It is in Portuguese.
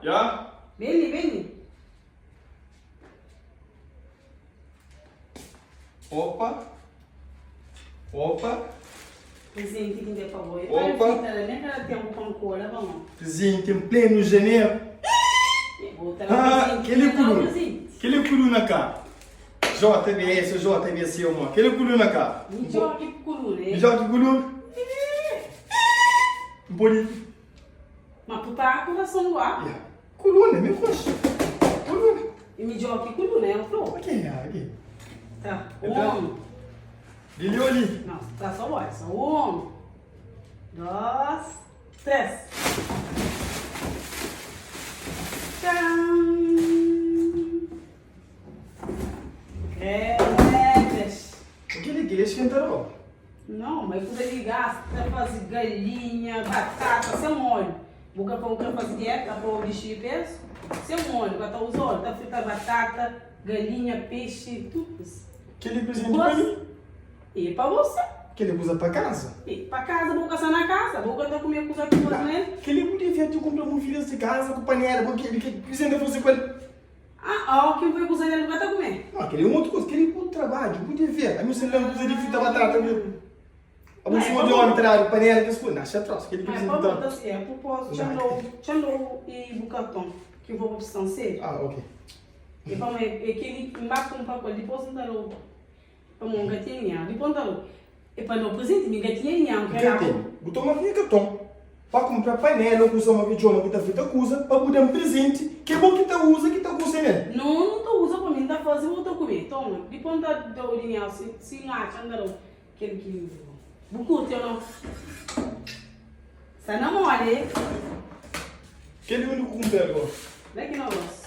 Já? Vem. Opa. Presente que tem para você. Opa. Nem que tempo com cor, vamos. Presente em pleno janeiro. Aquele coluna cá. JBS, irmão. Aquele coluna cá. Me joga aqui pro coluna, Me joga que coluna. Bonito. Mas tu tá com coração no ar. Coluna, meu rosto. Coluna. E me joga aqui coluna, é o flow. Aqui. Tá, Então, Dili ali. Não, tá só o só 1, 2, 3. Tchau! Creves. Aquele que esquentarou. Não, mas quando ele gasta, fazer galinha, batata, seu molho. Boca para o que fazer dieta, para o lixo de peso. Seu molho, para estar usando, tá fritar batata, galinha, peixe, tudo isso. Aquele presente para mim. E para você. Aquele usa para casa. E para casa, vou caçar na casa, vou cantar comer com os outros, né? Aquele podia ver tu comprar um filho de casa com panela, porque ele precisa fazer com ele. O que foi cozinhar ele vai estar comer? Não, aquele é uma outra coisa, aquele é trabalho, podia ver. A minha celular usa de frita batata. A minha cima de homem, traz panela, que as coisas. Não, isso é troço, aquele que precisa então. É, propósito, Chandou e Bucaton, que vou precisar ser. Ok. E para mim, é que ele marca um pacote, depois não está louco. Para mim, gatinha, depois não está louco. E para não presente, me gatinha, que era. Botou uma vinha cartão. Para comprar panela, ou usar uma videoma que está feita coisa, para poder um presente, que é bom que está usa, que está cozinhando. Não estou usando para mim, está fazendo outra comer. Toma, depois não está olhando, se acha, não está aquele que. Bucute ou não? Está na mole, hein? Aquele único com pé agora. Daqui não gosto.